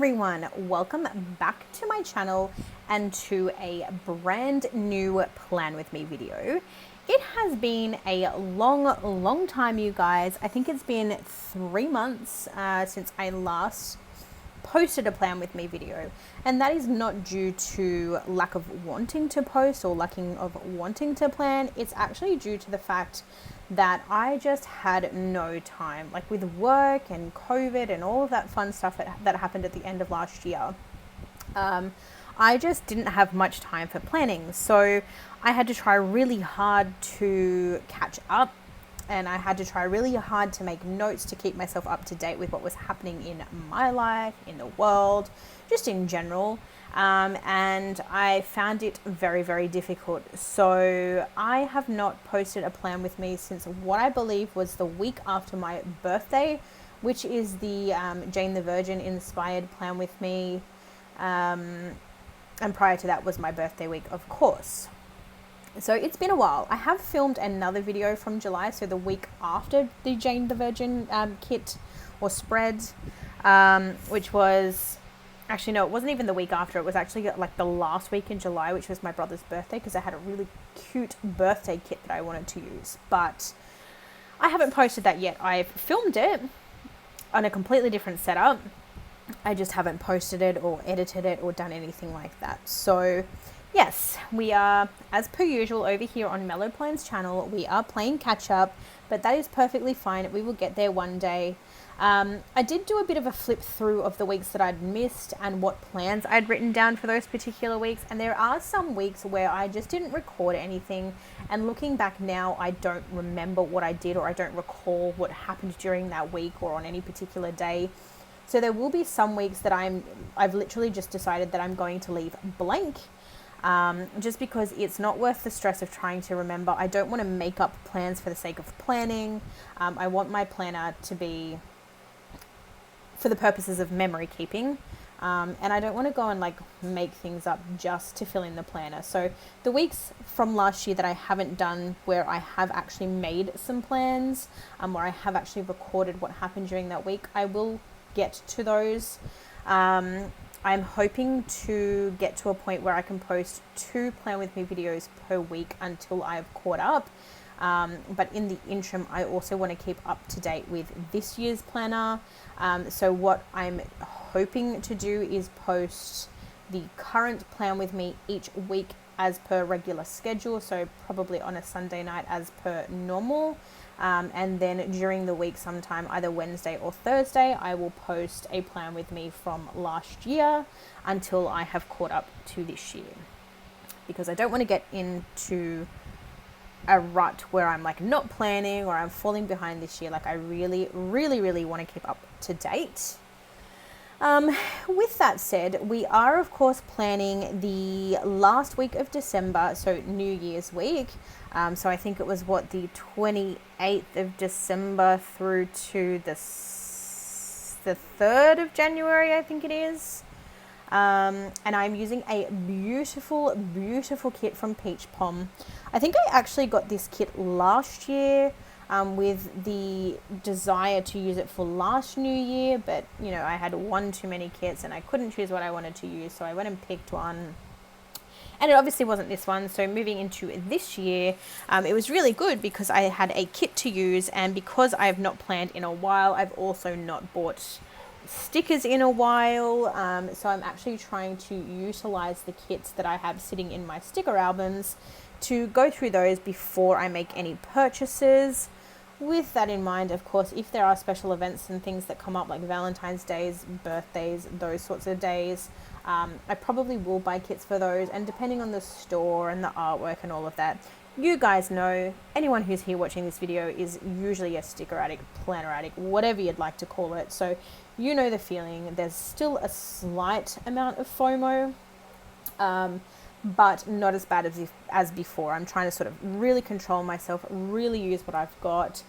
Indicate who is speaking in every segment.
Speaker 1: everyone, welcome back to my channel and to a brand new Plan With Me video. It has been a long time, you guys. I think it's been 3 months since I last posted a Plan With Me video, and that is not due to lack of wanting to post or lacking of wanting to plan. It's actually due to the fact that I just had no time, like with work and COVID and all of that fun stuff that happened at the end of last year. I just didn't have much time for planning, so I had to try really hard to catch up, and I had to try really hard to make notes to keep myself up to date with what was happening in my life, in the world, just in general. And I found it very difficult. So I have not posted a Plan With Me since what I believe was the week after my birthday, which is the Jane the Virgin inspired Plan With Me. And prior to that was my birthday week, of course. So it's been a while. I have filmed another video from July, so the week after the Jane the Virgin kit or spread, which was, actually no, it wasn't even the week after. It was actually like the last week in July, which was my brother's birthday, because I had a really cute birthday kit that I wanted to use. But I haven't posted that yet. I've filmed it on a completely different setup. I just haven't posted it or edited it or done anything like that. So yes, we are, as per usual, over here on Mellow Plans channel. We are playing catch up, but that is perfectly fine. We will get there one day. I did do a bit of a flip through of the weeks that I'd missed and what plans I'd written down for those particular weeks. And there are some weeks where I just didn't record anything. And looking back now, I don't remember what I did, or I don't recall what happened during that week or on any particular day. So there will be some weeks that I've literally just decided that I'm going to leave blank. Just because it's not worth the stress of trying to remember. I don't want to make up plans for the sake of planning. I want my planner to be for the purposes of memory keeping. And I don't want to go and like make things up just to fill in the planner. So the weeks from last year that I haven't done, where I have actually made some plans, where I have actually recorded what happened during that week, I will get to those. I'm hoping to get to a point where I can post 2 Plan With Me videos per week until I've caught up. But in the interim, I also want to keep up to date with this year's planner. So what I'm hoping to do is post the current Plan With Me each week as per regular schedule. So probably on a Sunday night as per normal. And then during the week, sometime either Wednesday or Thursday, I will post a Plan With Me from last year until I have caught up to this year. Because I don't want to get into a rut where I'm like not planning or I'm falling behind this year. Like I really want to keep up to date. With that said, we are of course planning the last week of December, so New Year's week. So I think it was the 28th of December through to the 3rd of January, I think it is. And I'm using a beautiful kit from Peach Pom. I think I actually got this kit last year with the desire to use it for last New Year, but you know, I had one too many kits and I couldn't choose what I wanted to use, so I went and picked one. And it obviously wasn't this one. So moving into this year, it was really good because I had a kit to use, and because I have not planned in a while, I've also not bought stickers in a while. So I'm actually trying to utilize the kits that I have sitting in my sticker albums to go through those before I make any purchases. With that in mind, of course, if there are special events and things that come up like Valentine's Days, birthdays, those sorts of days, I probably will buy kits for those. And depending on the store and the artwork and all of that, you guys know, anyone who's here watching this video is usually a sticker addict, planner addict, whatever you'd like to call it. So you know the feeling. There's still a slight amount of FOMO, but not as bad as before. I'm trying to sort of really control myself, really use what I've got.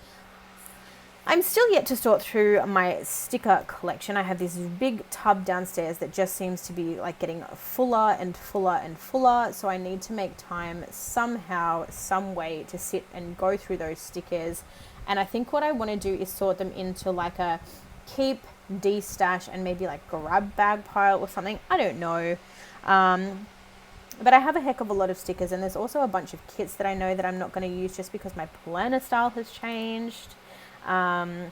Speaker 1: I'm still yet to sort through my sticker collection. I have this big tub downstairs that just seems to be like getting fuller and fuller and fuller. So I need to make time somehow, some way to sit and go through those stickers. And I think what I want to do is sort them into like a keep, de-stash and maybe like grab bag pile or something. I don't know. But I have a heck of a lot of stickers, and there's also a bunch of kits that I know that I'm not going to use just because my planner style has changed. And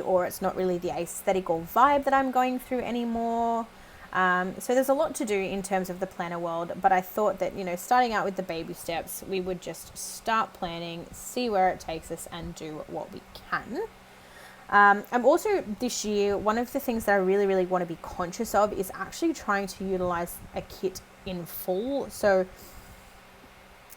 Speaker 1: or it's not really the aesthetic or vibe that I'm going through anymore. So there's a lot to do in terms of the planner world, but I thought that, starting out with the baby steps, we would just start planning, see where it takes us, and do what we can. I'm also, this year, one of the things that I really, really want to be conscious of is actually trying to utilize a kit in full. So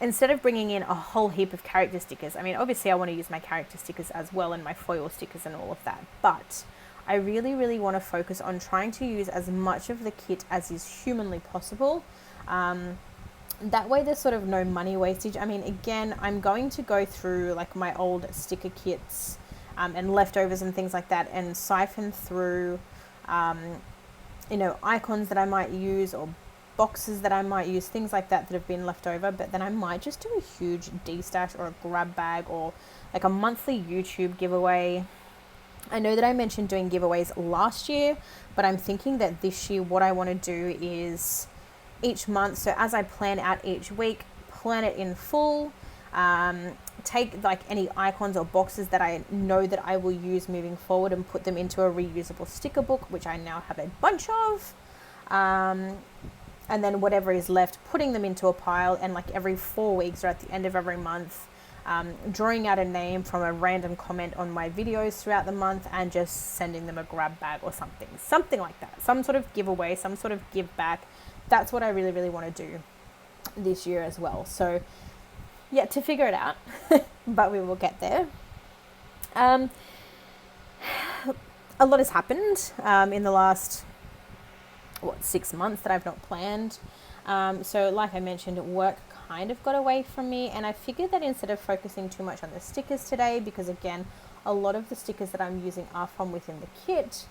Speaker 1: instead of bringing in a whole heap of character stickers, I mean, obviously I want to use my character stickers as well and my foil stickers and all of that, but I really, really want to focus on trying to use as much of the kit as is humanly possible. That way there's sort of no money wastage. I mean, again, I'm going to go through like my old sticker kits and leftovers and things like that, and siphon through, icons that I might use, or boxes that I might use, things like that have been left over. But then I might just do a huge de-stash or a grab bag, or like a monthly YouTube giveaway. I know that I mentioned doing giveaways last year, but I'm thinking that this year what I want to do is each month, so as I plan out each week, plan it in full, take like any icons or boxes that I know that I will use moving forward and put them into a reusable sticker book, which I now have a bunch of. And then whatever is left, putting them into a pile, and like every 4 weeks or at the end of every month, drawing out a name from a random comment on my videos throughout the month and just sending them a grab bag or something like that. Some sort of giveaway, some sort of give back. That's what I really, really want to do this year as well. So yet to figure it out, but we will get there. A lot has happened in the last 6 months that I've not planned. So like I mentioned, work kind of got away from me, and I figured that instead of focusing too much on the stickers today, because again, a lot of the stickers that I'm using are from within the kit.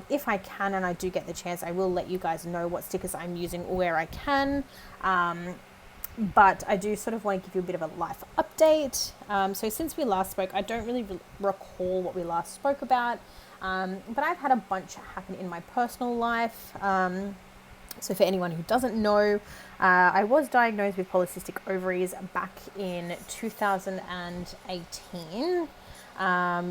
Speaker 1: If I can, and I do get the chance, I will let you guys know what stickers I'm using where I can. But I do sort of want to give you a bit of a life update. So since we last spoke, I don't really recall what we last spoke about. But I've had a bunch happen in my personal life. So for anyone who doesn't know, I was diagnosed with polycystic ovaries back in 2018.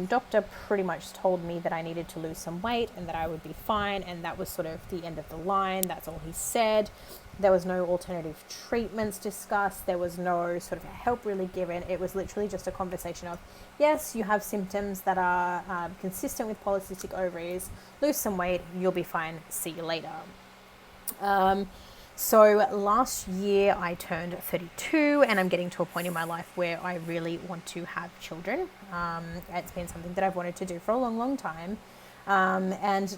Speaker 1: Doctor pretty much told me that I needed to lose some weight and that I would be fine, and that was sort of the end of the line. That's all he said. There was no alternative treatments discussed. There was no sort of help really given. It was literally just a conversation of, yes, you have symptoms that are consistent with polycystic ovaries. Lose some weight, you'll be fine. See you later. So last year I turned 32, and I'm getting to a point in my life where I really want to have children. It's been something that I've wanted to do for a long, long time. And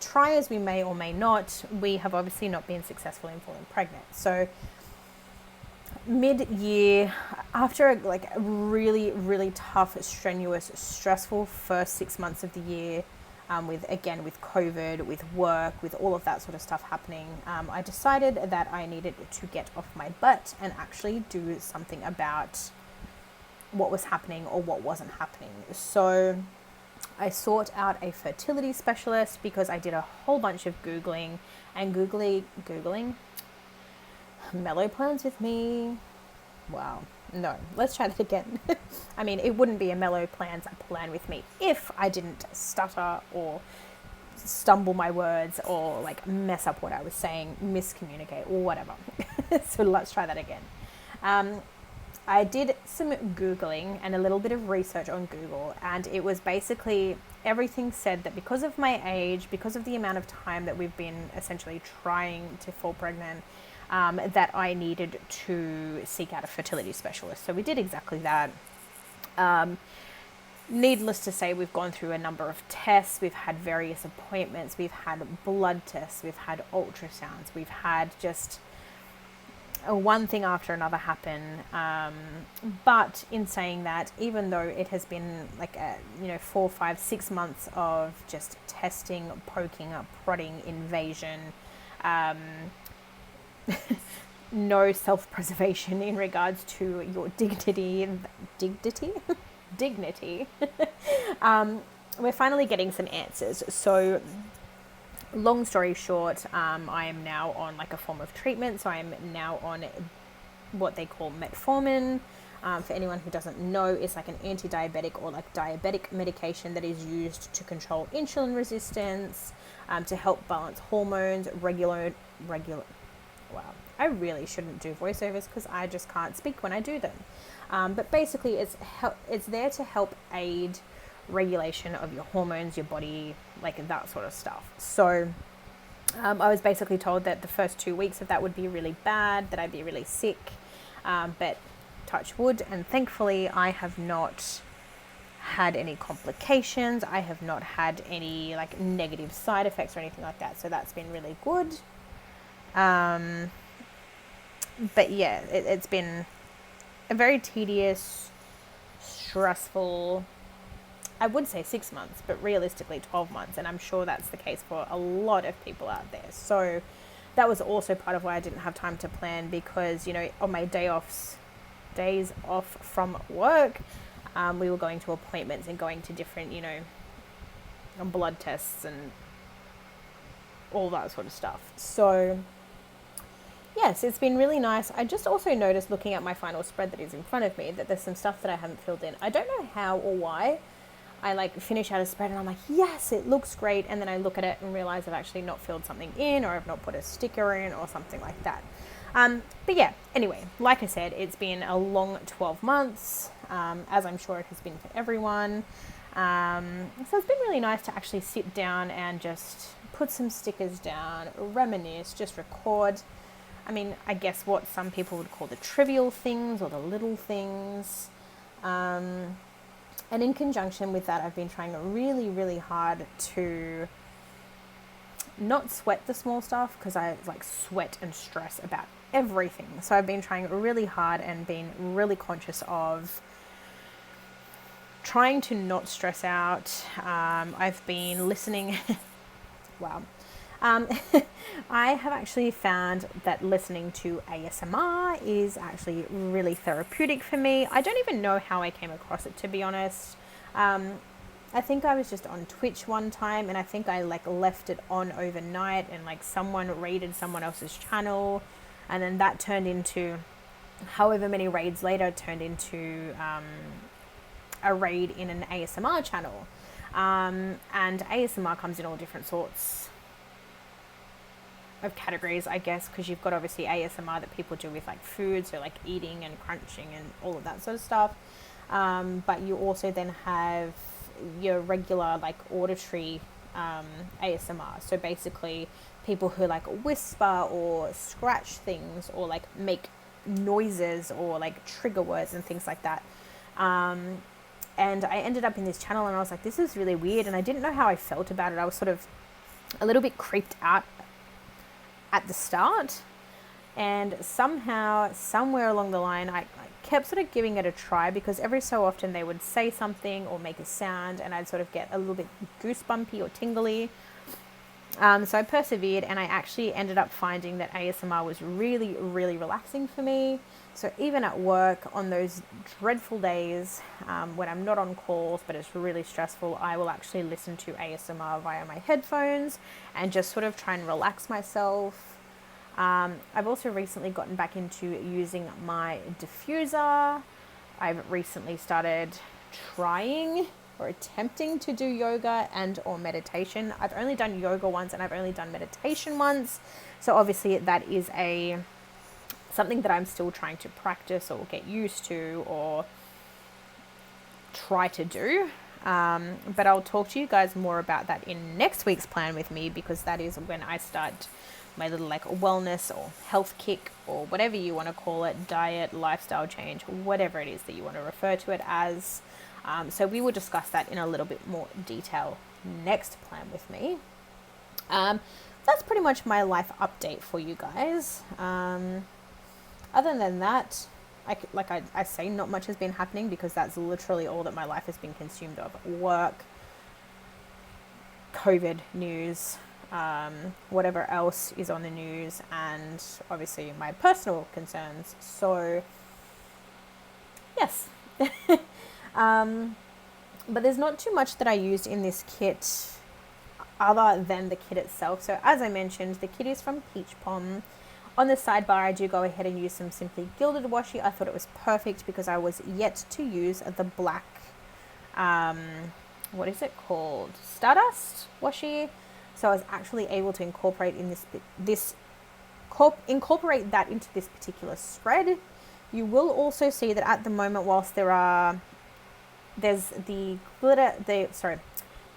Speaker 1: try as we may or may not, we have obviously not been successful in falling pregnant. So mid-year, after like a really, really tough, strenuous, stressful first 6 months of the year, with COVID, with work, with all of that sort of stuff happening, I decided that I needed to get off my butt and actually do something about what was happening or what wasn't happening. So I sought out a fertility specialist because I did a whole bunch of Googling and Googling Mellow plans with me. Wow. No, let's try that again. I mean, it wouldn't be a Mellow plans plan with me if I didn't stutter or stumble my words or like mess up what I was saying, miscommunicate or whatever. So let's try that again. I did some Googling and a little bit of research on Google, and it was basically everything said that because of my age, because of the amount of time that we've been essentially trying to fall pregnant, that I needed to seek out a fertility specialist. So we did exactly that. Needless to say, we've gone through a number of tests. We've had various appointments. We've had blood tests. We've had ultrasounds. We've had just one thing after another happen. But in saying that, even though it has been like 4, 5, 6 months of just testing, poking, prodding, invasion, no self-preservation in regards to your dignity. we're finally getting some answers. So long story short, I am now on like a form of treatment. So I'm now on what they call metformin. For anyone who doesn't know, it's like an anti-diabetic or like diabetic medication that is used to control insulin resistance, to help balance hormones, wow, I really shouldn't do voiceovers because I just can't speak when I do them. But basically, it's there to help aid regulation of your hormones, your body, like that sort of stuff. So I was basically told that the first 2 weeks of that would be really bad, that I'd be really sick, but touch wood, and thankfully I have not had any complications. I have not had any like negative side effects or anything like that. So that's been really good. But yeah, it's been a very tedious, stressful, I would say 6 months, but realistically 12 months. And I'm sure that's the case for a lot of people out there. So that was also part of why I didn't have time to plan, because, you know, on my days off from work, we were going to appointments and going to different, you know, blood tests and all that sort of stuff. So yes, it's been really nice. I just also noticed, looking at my final spread that is in front of me, that there's some stuff that I haven't filled in. I don't know how or why. I like finish out a spread and I'm like, yes, it looks great. And then I look at it and realize I've actually not filled something in, or I've not put a sticker in or something like that. But yeah, anyway, like I said, it's been a long 12 months, as I'm sure it has been for everyone. So it's been really nice to actually sit down and just put some stickers down, reminisce, just record. I mean, I guess what some people would call the trivial things or the little things. And in conjunction with that, I've been trying really, really hard to not sweat the small stuff, because I like sweat and stress about everything. So I've been trying really hard and being really conscious of trying to not stress out. I've been listening. Wow. I have actually found that listening to ASMR is actually really therapeutic for me. I don't even know how I came across it, to be honest. I think I was just on Twitch one time, and I think I like left it on overnight, and like someone raided someone else's channel, and then that turned into, however many raids later, turned into a raid in an ASMR channel. And ASMR comes in all different sorts of categories, I guess, because you've got obviously ASMR that people do with like food, so like eating and crunching and all of that sort of stuff. But you also then have your regular like auditory ASMR. So basically people who like whisper or scratch things or like make noises or like trigger words and things like that. And I ended up in this channel and I was like, this is really weird. And I didn't know how I felt about it. I was sort of a little bit creeped out at the start, and somehow, somewhere along the line, I kept sort of giving it a try, because every so often they would say something or make a sound and I'd sort of get a little bit goosebumpy or tingly. So I persevered, and I actually ended up finding that ASMR was really, really relaxing for me. So even at work on those dreadful days, when I'm not on calls but it's really stressful, I will actually listen to ASMR via my headphones and just sort of try and relax myself. I've also recently gotten back into using my diffuser. I've recently started trying or attempting to do yoga and or meditation. I've only done yoga once and I've only done meditation once. So obviously that is something that I'm still trying to practice or get used to or try to do. But I'll talk to you guys more about that in next week's plan with me, because that is when I start my little like wellness or health kick or whatever you want to call it, diet, lifestyle change, whatever it is that you want to refer to it as. So we will discuss that in a little bit more detail next plan with me. That's pretty much my life update for you guys. Other than that, I say, not much has been happening, because that's literally all that my life has been consumed of. Work, COVID news, whatever else is on the news, and obviously my personal concerns. So yes. But there's not too much that I used in this kit other than the kit itself. So as I mentioned, the kit is from Peach Pom. On the sidebar, I do go ahead and use some Simply Gilded washi. I thought it was perfect because I was yet to use the black, what is it called? Stardust washi. So I was actually able to incorporate in incorporate that into this particular spread. You will also see that at the moment, whilst there's the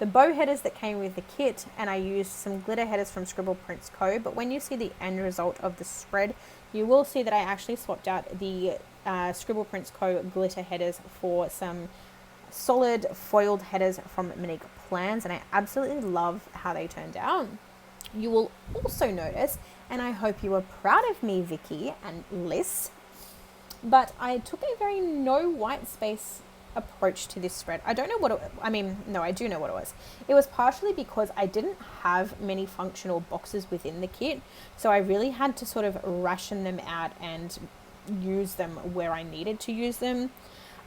Speaker 1: bow headers that came with the kit, and I used some glitter headers from Scribble Prints Co. But when you see the end result of the spread, you will see that I actually swapped out the Scribble Prints Co. glitter headers for some solid foiled headers from Monique Plans, and I absolutely love how they turned out. You will also notice, and I hope you are proud of me, Vicky and Liz, but I took a very no white space approach to this spread. I don't know what I do know what it was. It was partially because I didn't have many functional boxes within the kit, so I really had to sort of ration them out and use them where I needed to use them.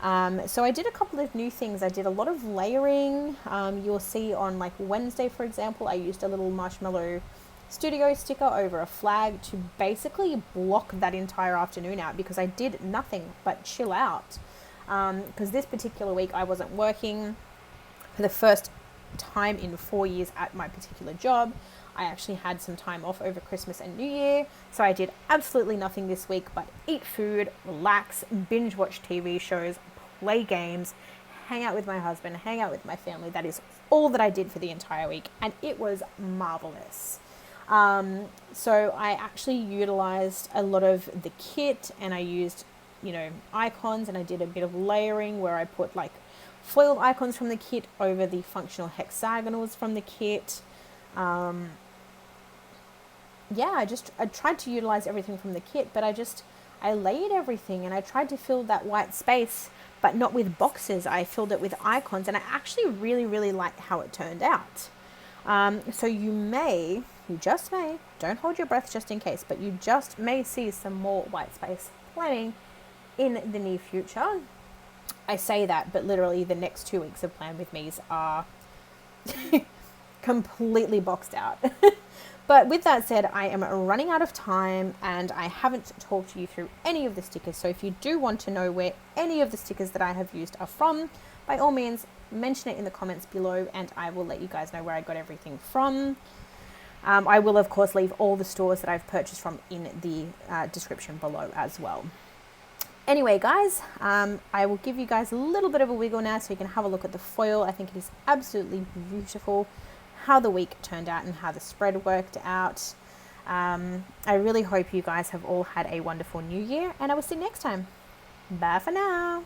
Speaker 1: So I did a couple of new things. I did a lot of layering. You'll see on like Wednesday, for example, I used a little Marshmallow Studio sticker over a flag to basically block that entire afternoon out, because I did nothing but chill out. Because this particular week I wasn't working for the first time in 4 years at my particular job. I actually had some time off over Christmas and New Year, so I did absolutely nothing this week but eat food, relax, binge watch TV shows, play games, hang out with my husband, hang out with my family. That is all that I did for the entire week, and it was marvelous. So I actually utilized a lot of the kit, and I used, icons, and I did a bit of layering where I put like foiled icons from the kit over the functional hexagonals from the kit. I tried to utilize everything from the kit, but I laid everything, and I tried to fill that white space, but not with boxes. I filled it with icons, and I actually really, really liked how it turned out. So you just may, don't hold your breath just in case, but you just may see some more white space planning in the near future. I say that, but literally the next 2 weeks of Plan With Me's are completely boxed out. But with that said, I am running out of time, and I haven't talked you through any of the stickers. So if you do want to know where any of the stickers that I have used are from, by all means, mention it in the comments below, and I will let you guys know where I got everything from. I will, of course, leave all the stores that I've purchased from in the description below as well. Anyway, guys, I will give you guys a little bit of a wiggle now so you can have a look at the foil. I think it is absolutely beautiful how the week turned out and how the spread worked out. I really hope you guys have all had a wonderful new year, and I will see you next time. Bye for now.